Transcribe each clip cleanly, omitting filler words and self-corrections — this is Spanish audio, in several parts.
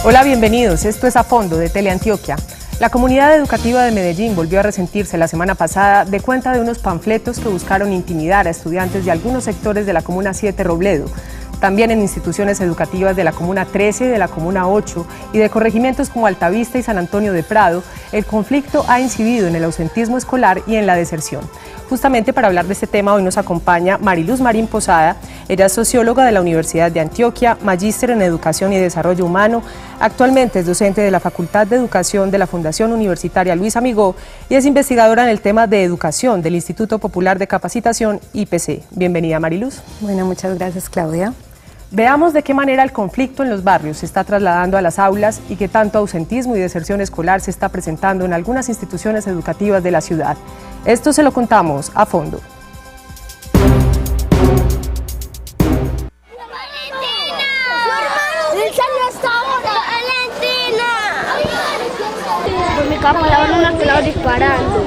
Hola, bienvenidos. Esto es A Fondo de Teleantioquia. La comunidad educativa de Medellín volvió a resentirse la semana pasada de cuenta de unos panfletos que buscaron intimidar a estudiantes de algunos sectores de la Comuna 7 Robledo. También en instituciones educativas de la Comuna 13, de la Comuna 8 y de corregimientos como Altavista y San Antonio de Prado, el conflicto ha incidido en el ausentismo escolar y en la deserción. Justamente para hablar de este tema hoy nos acompaña Mariluz Marín Posada. Ella es socióloga de la Universidad de Antioquia, magíster en Educación y Desarrollo Humano. Actualmente es docente de la Facultad de Educación de la Fundación Universitaria Luis Amigó y es investigadora en el tema de educación del Instituto Popular de Capacitación IPC. Bienvenida, Mariluz. Bueno, muchas gracias, Claudia. Veamos de qué manera el conflicto en los barrios se está trasladando a las aulas y qué tanto ausentismo y deserción escolar se está presentando en algunas instituciones educativas de la ciudad. Esto se lo contamos a fondo. Por mi cama la van a pelado disparando.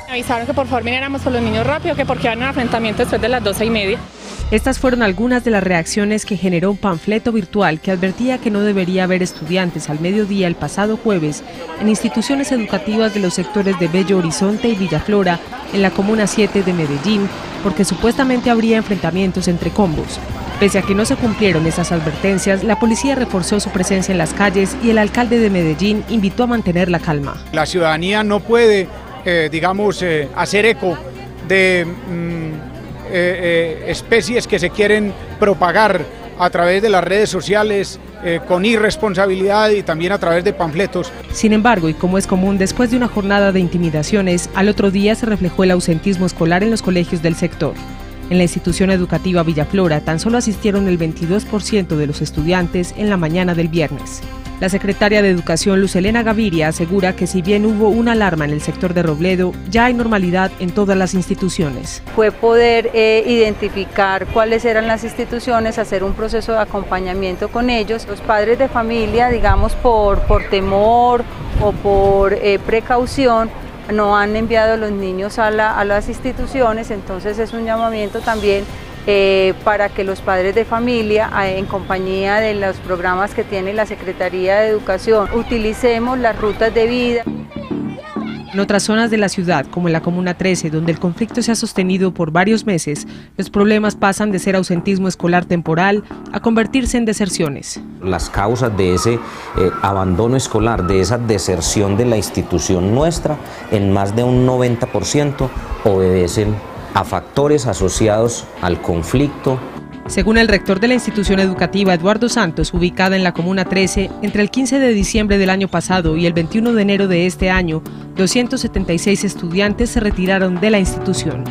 Me avisaron que por favor viniéramos por los niños rápido, que porque van a un enfrentamiento después de las 12:30. Estas fueron algunas de las reacciones que generó un panfleto virtual que advertía que no debería haber estudiantes al mediodía el pasado jueves en instituciones educativas de los sectores de Bello Horizonte y Villaflora en la Comuna 7 de Medellín, porque supuestamente habría enfrentamientos entre combos. Pese a que no se cumplieron esas advertencias, la policía reforzó su presencia en las calles y el alcalde de Medellín invitó a mantener la calma. La ciudadanía no puede, hacer eco de especies que se quieren propagar a través de las redes sociales con irresponsabilidad y también a través de panfletos. Sin embargo, y como es común, después de una jornada de intimidaciones, al otro día se reflejó el ausentismo escolar en los colegios del sector. En la institución educativa Villaflora tan solo asistieron el 22% de los estudiantes en la mañana del viernes. La secretaria de Educación, Luz Helena Gaviria, asegura que si bien hubo una alarma en el sector de Robledo, ya hay normalidad en todas las instituciones. Fue poder identificar cuáles eran las instituciones, hacer un proceso de acompañamiento con ellos. Los padres de familia, digamos por temor o por precaución, no han enviado a los niños a las instituciones, entonces es un llamamiento también para que los padres de familia, en compañía de los programas que tiene la Secretaría de Educación, utilicemos las rutas de vida. En otras zonas de la ciudad, como en la Comuna 13, donde el conflicto se ha sostenido por varios meses, los problemas pasan de ser ausentismo escolar temporal a convertirse en deserciones. Las causas de ese abandono escolar, de esa deserción de la institución nuestra, en más de un 90% obedecen a factores asociados al conflicto. Según el rector de la institución educativa, Eduardo Santos, ubicada en la Comuna 13, entre el 15 de diciembre del año pasado y el 21 de enero de este año, 276 estudiantes se retiraron de la institución.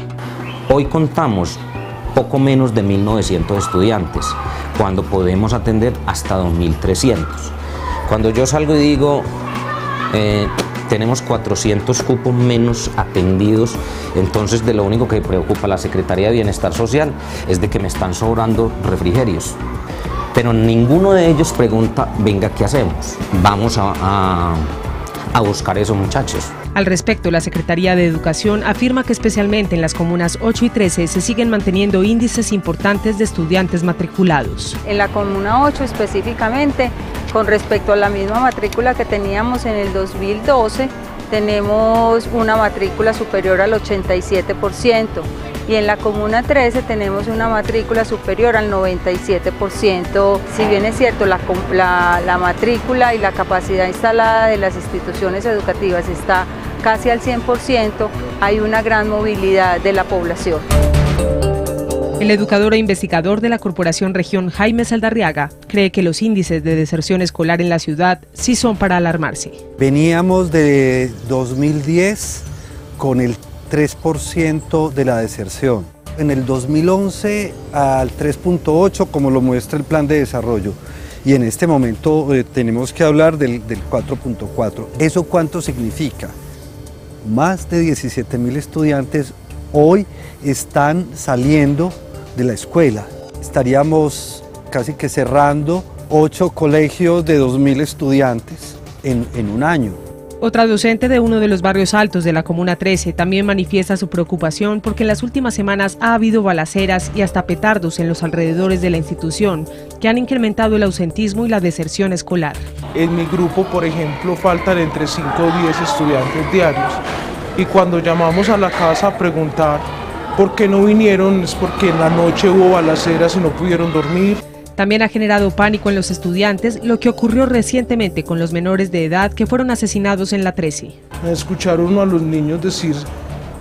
Hoy contamos poco menos de 1.900 estudiantes, cuando podemos atender hasta 2.300. Cuando yo salgo y digo, tenemos 400 cupos menos atendidos, entonces de lo único que preocupa a la Secretaría de Bienestar Social es de que me están sobrando refrigerios. Pero ninguno de ellos pregunta, venga, ¿qué hacemos? Vamos a buscar a esos muchachos. Al respecto, la Secretaría de Educación afirma que especialmente en las comunas 8 y 13 se siguen manteniendo índices importantes de estudiantes matriculados. En la Comuna 8 específicamente, con respecto a la misma matrícula que teníamos en el 2012, tenemos una matrícula superior al 87%. Y en la Comuna 13 tenemos una matrícula superior al 97%. Si bien es cierto, la matrícula y la capacidad instalada de las instituciones educativas está casi al 100%, hay una gran movilidad de la población. El educador e investigador de la Corporación Región, Jaime Saldarriaga, cree que los índices de deserción escolar en la ciudad sí son para alarmarse. Veníamos de 2010 con el 3% de la deserción. En el 2011 al 3.8%, como lo muestra el plan de desarrollo. Y en este momento tenemos que hablar del 4.4%. ¿Eso cuánto significa? Más de 17.000 estudiantes hoy están saliendo de la escuela. Estaríamos casi que cerrando 8 colegios de 2.000 estudiantes en un año. Otra docente de uno de los barrios altos de la Comuna 13 también manifiesta su preocupación porque en las últimas semanas ha habido balaceras y hasta petardos en los alrededores de la institución que han incrementado el ausentismo y la deserción escolar. En mi grupo, por ejemplo, faltan entre 5 o 10 estudiantes diarios y cuando llamamos a la casa a preguntar por qué no vinieron es porque en la noche hubo balaceras y no pudieron dormir. También ha generado pánico en los estudiantes lo que ocurrió recientemente con los menores de edad que fueron asesinados en la 13. Escuchar uno a los niños decir,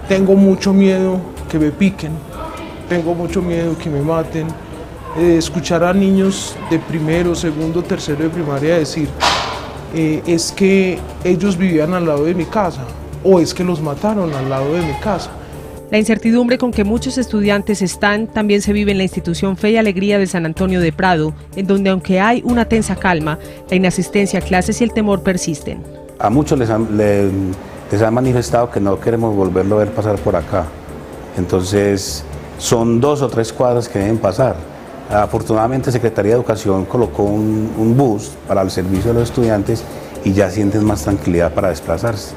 tengo mucho miedo que me piquen, tengo mucho miedo que me maten. Escuchar a niños de primero, segundo, tercero de primaria decir, es que ellos vivían al lado de mi casa o es que los mataron al lado de mi casa. La incertidumbre con que muchos estudiantes están también se vive en la institución Fe y Alegría de San Antonio de Prado, en donde aunque hay una tensa calma, la inasistencia a clases y el temor persisten. A muchos les han manifestado que no queremos volverlo a ver pasar por acá. Entonces son 2 o 3 cuadras que deben pasar. Afortunadamente Secretaría de Educación colocó un bus para el servicio de los estudiantes y ya sienten más tranquilidad para desplazarse,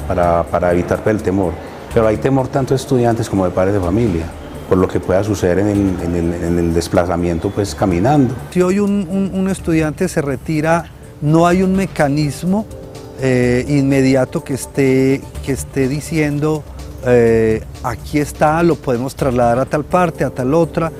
para evitar el temor. Pero hay temor tanto de estudiantes como de padres de familia, por lo que pueda suceder en el desplazamiento pues caminando. Si hoy un estudiante se retira, no hay un mecanismo inmediato que esté diciendo aquí está, lo podemos trasladar a tal parte, a tal otra,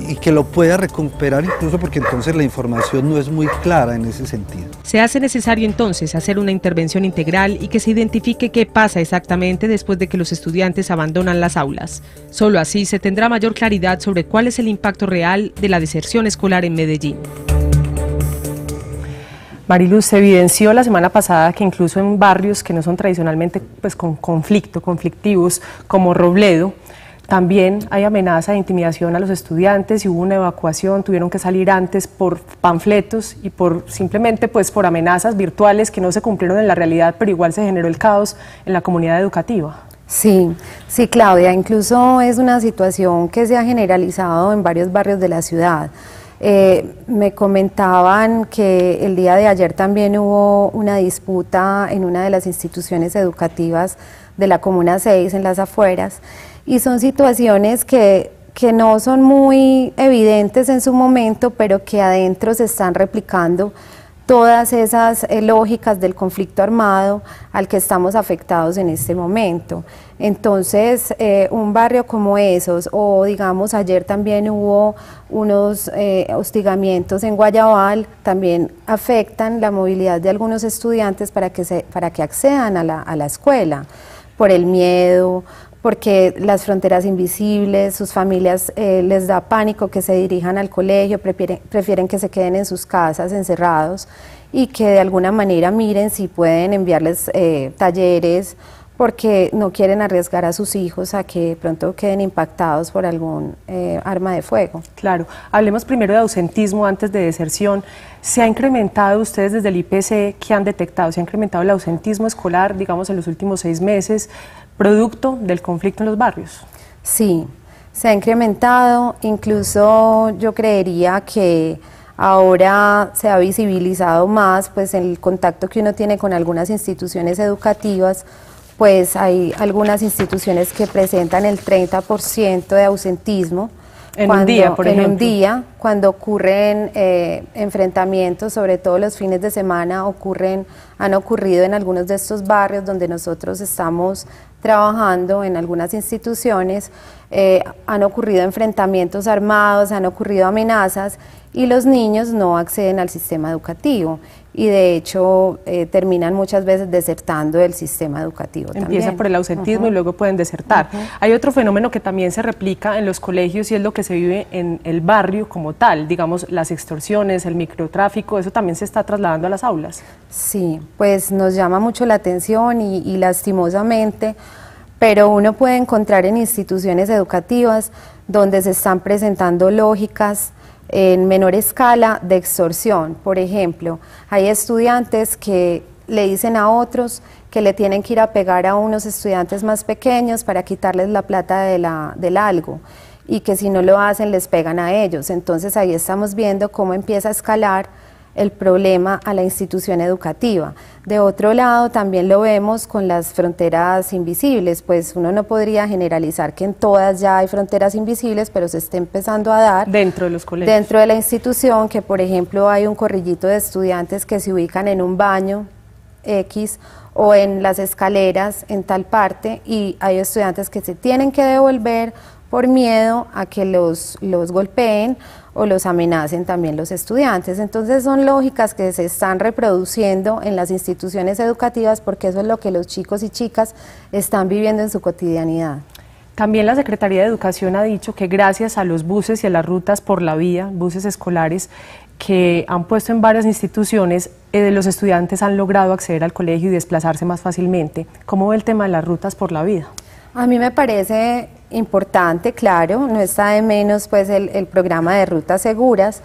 y que lo pueda recuperar incluso porque entonces la información no es muy clara en ese sentido. Se hace necesario entonces hacer una intervención integral y que se identifique qué pasa exactamente después de que los estudiantes abandonan las aulas. Solo así se tendrá mayor claridad sobre cuál es el impacto real de la deserción escolar en Medellín. Mariluz, se evidenció la semana pasada que incluso en barrios que no son tradicionalmente pues, conflictivos, como Robledo, también hay amenaza de intimidación a los estudiantes y hubo una evacuación, tuvieron que salir antes por panfletos y simplemente por amenazas virtuales que no se cumplieron en la realidad, pero igual se generó el caos en la comunidad educativa. Sí, Claudia, incluso es una situación que se ha generalizado en varios barrios de la ciudad. Me comentaban que el día de ayer también hubo una disputa en una de las instituciones educativas de la Comuna 6 en las afueras, y son situaciones que no son muy evidentes en su momento, pero que adentro se están replicando todas esas lógicas del conflicto armado al que estamos afectados en este momento. Entonces, un barrio como esos, o digamos ayer también hubo unos hostigamientos en Guayabal, también afectan la movilidad de algunos estudiantes para que accedan a la escuela, por el miedo, porque las fronteras invisibles, sus familias les da pánico que se dirijan al colegio, prefieren que se queden en sus casas encerrados y que de alguna manera miren si pueden enviarles talleres, porque no quieren arriesgar a sus hijos a que pronto queden impactados por algún arma de fuego. Claro, hablemos primero de ausentismo antes de deserción. ¿Se ha incrementado, ustedes desde el IPC, qué han detectado? ¿Se ha incrementado el ausentismo escolar, digamos, en los últimos 6 meses, producto del conflicto en los barrios? Sí, se ha incrementado, incluso yo creería que ahora se ha visibilizado más pues el contacto que uno tiene con algunas instituciones educativas, pues hay algunas instituciones que presentan el 30% de ausentismo. En un día, por ejemplo. En un día, cuando ocurren enfrentamientos, sobre todo los fines de semana, han ocurrido en algunos de estos barrios donde nosotros estamos trabajando, en algunas instituciones, han ocurrido enfrentamientos armados, han ocurrido amenazas y los niños no acceden al sistema educativo y de hecho terminan muchas veces desertando del sistema educativo. Empieza por el ausentismo y luego pueden desertar. Hay otro fenómeno que también se replica en los colegios y es lo que se vive en el barrio como tal, digamos las extorsiones, el microtráfico, eso también se está trasladando a las aulas. Sí, pues nos llama mucho la atención y lastimosamente, pero uno puede encontrar en instituciones educativas donde se están presentando lógicas en menor escala de extorsión. Por ejemplo, hay estudiantes que le dicen a otros que le tienen que ir a pegar a unos estudiantes más pequeños para quitarles la plata del algo y que si no lo hacen les pegan a ellos. Entonces ahí estamos viendo cómo empieza a escalar el problema a la institución educativa. De otro lado, también lo vemos con las fronteras invisibles, pues uno no podría generalizar que en todas ya hay fronteras invisibles, pero se está empezando a dar dentro de los colegios, dentro de la institución, que por ejemplo hay un corrillito de estudiantes que se ubican en un baño X o en las escaleras en tal parte, y hay estudiantes que se tienen que devolver por miedo a que los golpeen o los amenacen también los estudiantes. Entonces son lógicas que se están reproduciendo en las instituciones educativas, porque eso es lo que los chicos y chicas están viviendo en su cotidianidad. También la Secretaría de Educación ha dicho que gracias a los buses y a las rutas por la vía, buses escolares que han puesto en varias instituciones, los estudiantes han logrado acceder al colegio y desplazarse más fácilmente. ¿Cómo ve el tema de las rutas por la vía? A mí me parece importante, claro, no está de menos pues el programa de rutas seguras,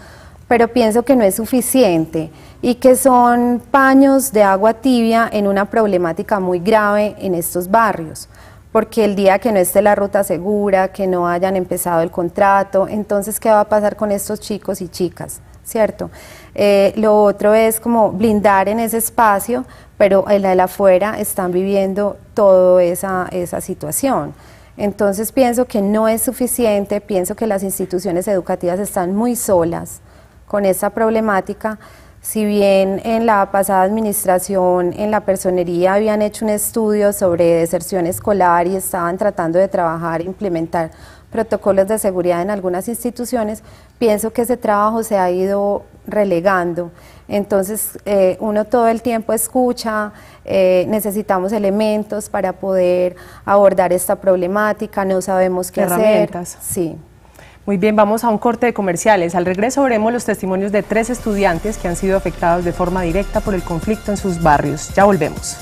pero pienso que no es suficiente y que son paños de agua tibia en una problemática muy grave en estos barrios, porque el día que no esté la ruta segura, que no hayan empezado el contrato, entonces ¿qué va a pasar con estos chicos y chicas? ¿Cierto? Lo otro es como blindar en ese espacio, pero en el afuera están viviendo toda esa situación. Entonces pienso que no es suficiente, pienso que las instituciones educativas están muy solas con esa problemática. Si bien en la pasada administración, en la personería habían hecho un estudio sobre deserción escolar y estaban tratando de trabajar e implementar protocolos de seguridad en algunas instituciones, pienso que ese trabajo se ha ido relegando. Entonces uno todo el tiempo escucha, necesitamos elementos para poder abordar esta problemática, no sabemos qué hacer. Sí. Muy bien, vamos a un corte de comerciales. Al regreso veremos los testimonios de 3 estudiantes que han sido afectados de forma directa por el conflicto en sus barrios. Ya volvemos.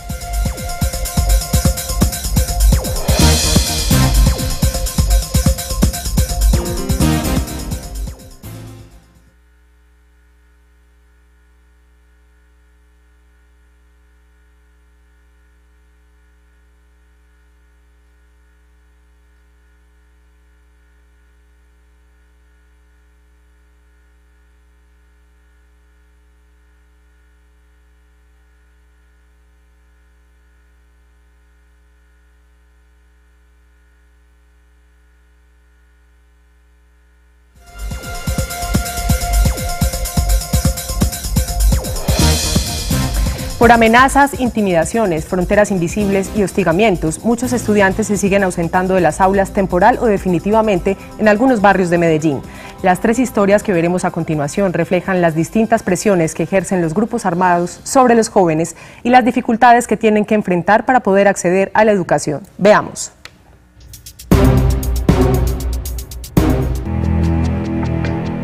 Por amenazas, intimidaciones, fronteras invisibles y hostigamientos, muchos estudiantes se siguen ausentando de las aulas temporal o definitivamente en algunos barrios de Medellín. Las 3 historias que veremos a continuación reflejan las distintas presiones que ejercen los grupos armados sobre los jóvenes y las dificultades que tienen que enfrentar para poder acceder a la educación. Veamos.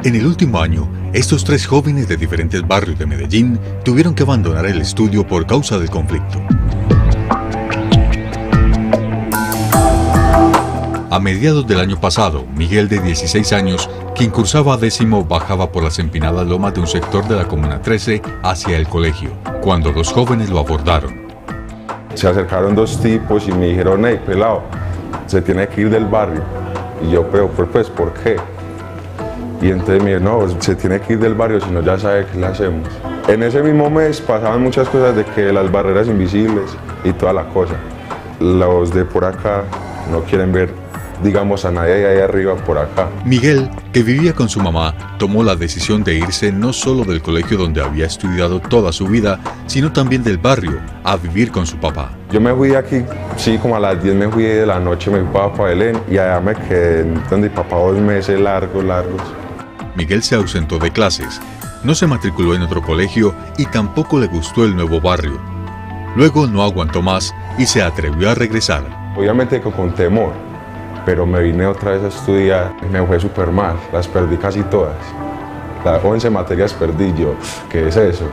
En el último año, estos 3 jóvenes de diferentes barrios de Medellín tuvieron que abandonar el estudio por causa del conflicto. A mediados del año pasado, Miguel, de 16 años, quien cursaba 10º, bajaba por las empinadas lomas de un sector de la Comuna 13 hacia el colegio, cuando 2 jóvenes lo abordaron. Se acercaron 2 tipos y me dijeron: hey, pelado, se tiene que ir del barrio. Y yo, pero pues, ¿por qué? Y entonces me dijeron: no, se tiene que ir del barrio, si no ya sabe qué le hacemos. En ese mismo mes pasaban muchas cosas, de que las barreras invisibles y toda la cosa. Los de por acá no quieren ver, digamos, a nadie ahí arriba por acá. Miguel, que vivía con su mamá, tomó la decisión de irse no solo del colegio donde había estudiado toda su vida, sino también del barrio, a vivir con su papá. Yo me fui aquí, sí, como a las 10 me fui de la noche, me fui para Belén y allá me quedé donde mi papá 2 meses largos. Miguel se ausentó de clases, no se matriculó en otro colegio y tampoco le gustó el nuevo barrio. Luego no aguantó más y se atrevió a regresar. Obviamente con temor, pero me vine otra vez a estudiar y me fue súper mal, las perdí casi todas. Las 11 materias perdí yo, ¿qué es eso?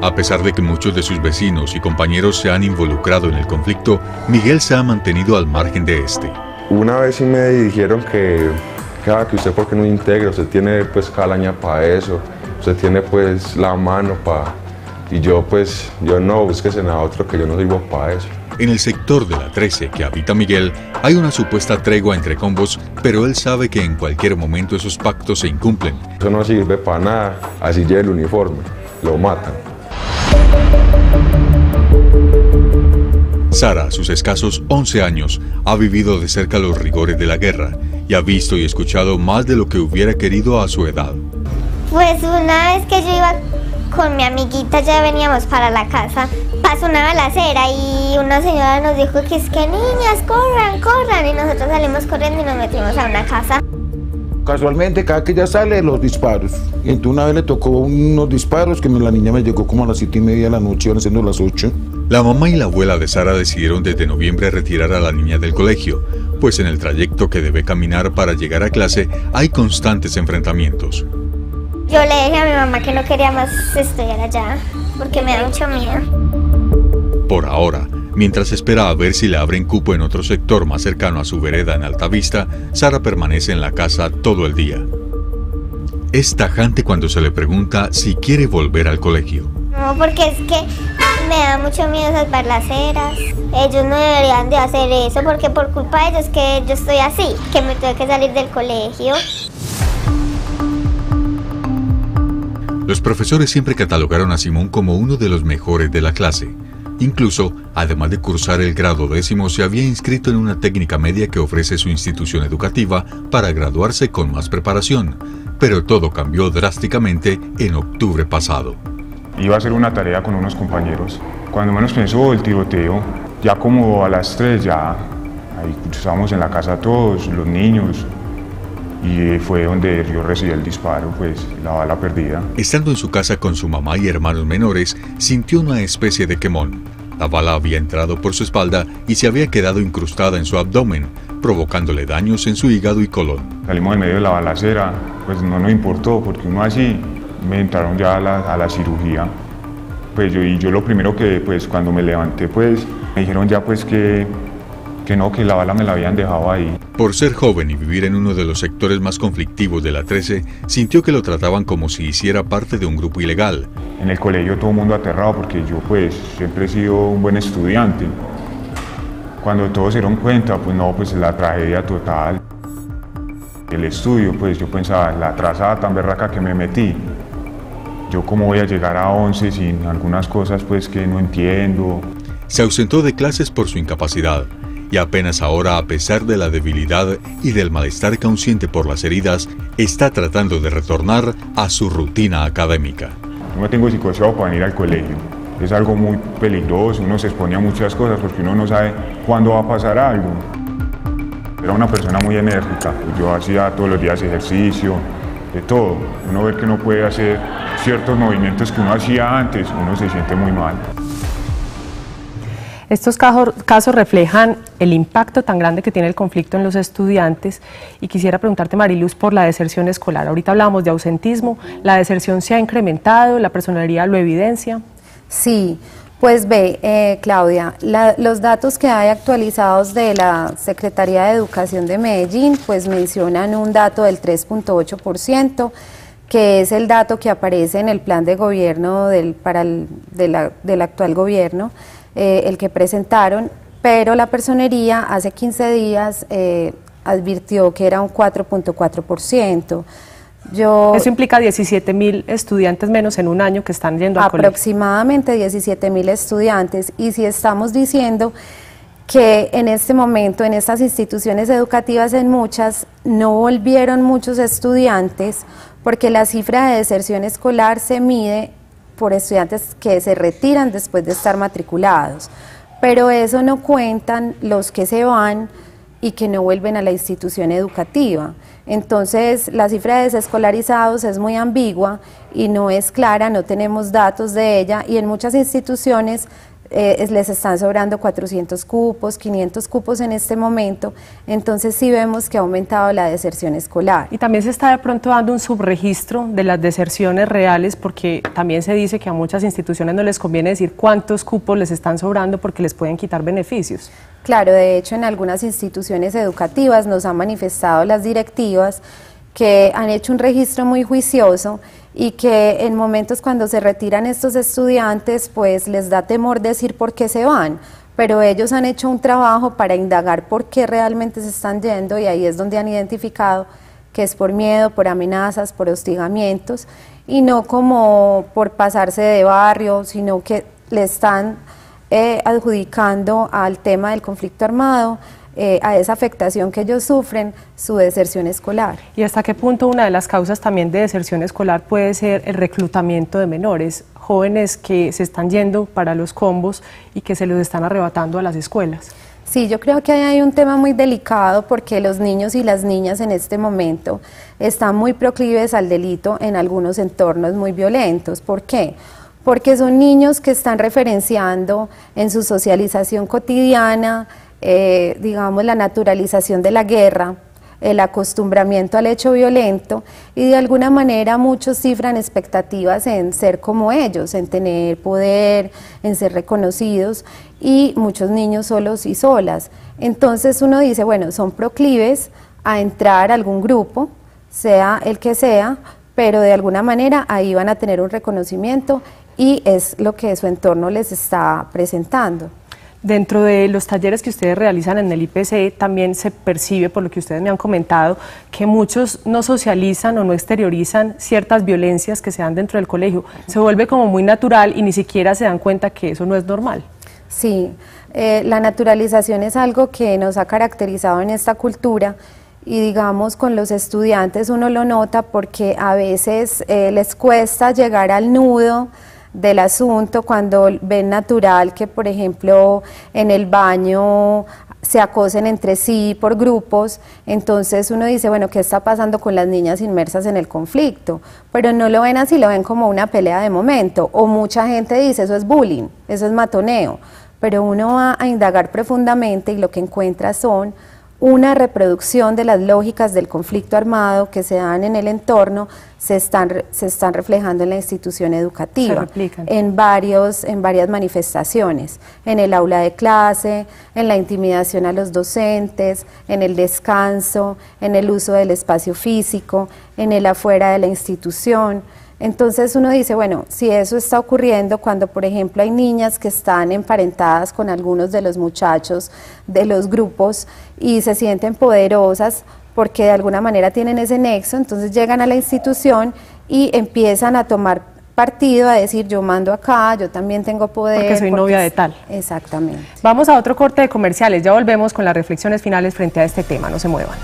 A pesar de que muchos de sus vecinos y compañeros se han involucrado en el conflicto, Miguel se ha mantenido al margen de este. Una vez sí me dijeron que usted porque no integra, usted tiene pues calaña para eso, usted tiene pues la mano para... Y yo no, búsquese a otro, que yo no sirvo para eso. En el sector de la 13 que habita Miguel hay una supuesta tregua entre combos, pero él sabe que en cualquier momento esos pactos se incumplen. Eso no sirve para nada, así lleve el uniforme. lo matan. Sara, a sus escasos 11 años, ha vivido de cerca los rigores de la guerra y ha visto y escuchado más de lo que hubiera querido a su edad. Pues una vez que yo iba con mi amiguita, ya veníamos para la casa, pasó una balacera y una señora nos dijo que es que niñas, corran, corran, y nosotros salimos corriendo y nos metimos a una casa. Casualmente, cada que ella sale, los disparos. Y entonces una vez le tocó unos disparos que la niña me llegó como a las 7:30 de la noche, iban siendo las 8. La mamá y la abuela de Sara decidieron desde noviembre retirar a la niña del colegio, pues en el trayecto que debe caminar para llegar a clase hay constantes enfrentamientos. Yo le dije a mi mamá que no quería más estudiar allá, porque me da mucho miedo. Por ahora, mientras espera a ver si le abren cupo en otro sector más cercano a su vereda en Altavista, Sara permanece en la casa todo el día. Es tajante cuando se le pregunta si quiere volver al colegio. No, porque es que me da mucho miedo esas balaceras. Ellos no deberían de hacer eso, porque por culpa de ellos que yo estoy así, que me tuve que salir del colegio. Los profesores siempre catalogaron a Simón como uno de los mejores de la clase. Incluso, además de cursar el grado 10º, se había inscrito en una técnica media que ofrece su institución educativa para graduarse con más preparación. Pero todo cambió drásticamente en octubre pasado. Iba a hacer una tarea con unos compañeros. Cuando menos pensó el tiroteo, ya como a las 3 ya, ahí estábamos en la casa todos, los niños, y fue donde yo recibí el disparo, pues la bala perdida. Estando en su casa con su mamá y hermanos menores, sintió una especie de quemón. La bala había entrado por su espalda y se había quedado incrustada en su abdomen, provocándole daños en su hígado y colon. Salimos en medio de la balacera, pues no nos importó, porque uno así, me entraron ya a la cirugía. Pues yo lo primero que, pues cuando me levanté, pues me dijeron ya pues que no, que la bala me la habían dejado ahí. Por ser joven y vivir en uno de los sectores más conflictivos de la 13, sintió que lo trataban como si hiciera parte de un grupo ilegal. En el colegio todo el mundo aterrado porque yo pues siempre he sido un buen estudiante. Cuando todos se dieron cuenta, pues no, pues la tragedia total. El estudio, pues yo pensaba, la trazada tan berraca que me metí, yo cómo voy a llegar a 11 sin algunas cosas pues que no entiendo. Se ausentó de clases por su incapacidad. Y apenas ahora, a pesar de la debilidad y del malestar que aún siente por las heridas, está tratando de retornar a su rutina académica. Yo me tengo psicoseado para venir al colegio. Es algo muy peligroso, uno se expone a muchas cosas porque uno no sabe cuándo va a pasar algo. Era una persona muy enérgica, yo hacía todos los días ejercicio, de todo. Uno ve que no puede hacer ciertos movimientos que uno hacía antes, uno se siente muy mal. Estos casos reflejan el impacto tan grande que tiene el conflicto en los estudiantes y quisiera preguntarte, Mariluz, por la deserción escolar. Ahorita hablábamos de ausentismo, ¿la deserción se ha incrementado? ¿La personería lo evidencia? Sí, pues ve, Claudia, los datos que hay actualizados de la Secretaría de Educación de Medellín pues mencionan un dato del 3.8%, que es el dato que aparece en el plan de gobierno del actual gobierno, el que presentaron, pero la personería hace 15 días advirtió que era un 4.4%. Eso implica 17.000 estudiantes menos en un año que están yendo al colegio. Aproximadamente 17.000 estudiantes, y si estamos diciendo que en este momento en estas instituciones educativas, en muchas, no volvieron muchos estudiantes, porque la cifra de deserción escolar se mide por estudiantes que se retiran después de estar matriculados, pero eso no cuentan los que se van y que no vuelven a la institución educativa. Entonces la cifra de desescolarizados es muy ambigua y no es clara, no tenemos datos de ella, y en muchas instituciones les están sobrando 400 cupos, 500 cupos en este momento, entonces sí vemos que ha aumentado la deserción escolar. Y también se está de pronto dando un subregistro de las deserciones reales, porque también se dice que a muchas instituciones no les conviene decir cuántos cupos les están sobrando porque les pueden quitar beneficios. Claro, de hecho en algunas instituciones educativas nos han manifestado las directivas que han hecho un registro muy juicioso y que en momentos cuando se retiran estos estudiantes pues les da temor decir por qué se van, pero ellos han hecho un trabajo para indagar por qué realmente se están yendo, y ahí es donde han identificado que es por miedo, por amenazas, por hostigamientos, y no como por pasarse de barrio, sino que le están adjudicando al tema del conflicto armado, a esa afectación que ellos sufren, su deserción escolar. ¿Y hasta qué punto una de las causas también de deserción escolar puede ser el reclutamiento de menores, jóvenes que se están yendo para los combos y que se los están arrebatando a las escuelas? Sí, yo creo que hay un tema muy delicado porque los niños y las niñas en este momento están muy proclives al delito en algunos entornos muy violentos. ¿Por qué? Porque son niños que están referenciando en su socialización cotidiana, digamos, la naturalización de la guerra, el acostumbramiento al hecho violento, y de alguna manera muchos cifran expectativas en ser como ellos, en tener poder, en ser reconocidos, y muchos niños solos y solas. Entonces uno dice, bueno, son proclives a entrar a algún grupo, sea el que sea, pero de alguna manera ahí van a tener un reconocimiento y es lo que su entorno les está presentando. Dentro de los talleres que ustedes realizan en el IPC también se percibe, por lo que ustedes me han comentado, que muchos no socializan o no exteriorizan ciertas violencias que se dan dentro del colegio. Se vuelve como muy natural y ni siquiera se dan cuenta que eso no es normal. Sí, la naturalización es algo que nos ha caracterizado en esta cultura y digamos con los estudiantes uno lo nota porque a veces les cuesta llegar al nudo del asunto cuando ven natural que, por ejemplo, en el baño se acosen entre sí por grupos. Entonces uno dice, bueno, ¿qué está pasando con las niñas inmersas en el conflicto? Pero no lo ven así, lo ven como una pelea de momento, o mucha gente dice, eso es bullying, eso es matoneo, pero uno va a indagar profundamente y lo que encuentra son una reproducción de las lógicas del conflicto armado que se dan en el entorno, se están reflejando en la institución educativa, en varias manifestaciones, en el aula de clase, en la intimidación a los docentes, en el descanso, en el uso del espacio físico, en el afuera de la institución. Entonces uno dice, bueno, si eso está ocurriendo cuando, por ejemplo, hay niñas que están emparentadas con algunos de los muchachos de los grupos y se sienten poderosas porque de alguna manera tienen ese nexo, entonces llegan a la institución y empiezan a tomar partido, a decir, yo mando acá, yo también tengo poder. Porque soy novia de tal. Exactamente. Vamos a otro corte de comerciales, ya volvemos con las reflexiones finales frente a este tema, no se muevan.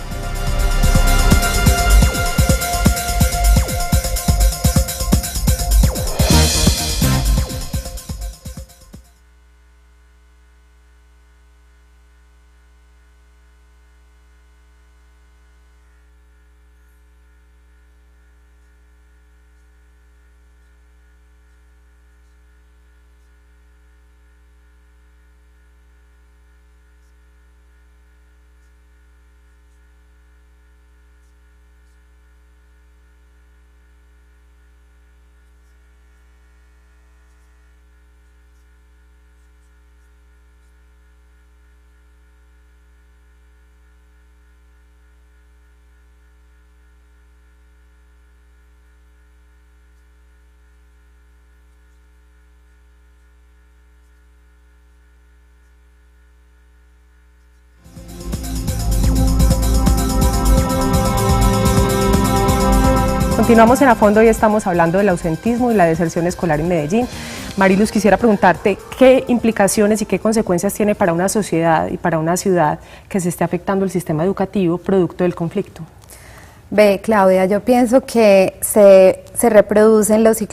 Continuamos en A Fondo y estamos hablando del ausentismo y la deserción escolar en Medellín. Mariluz, quisiera preguntarte qué implicaciones y qué consecuencias tiene para una sociedad y para una ciudad que se esté afectando el sistema educativo producto del conflicto. Ve, Claudia, yo pienso que se reproducen los ciclos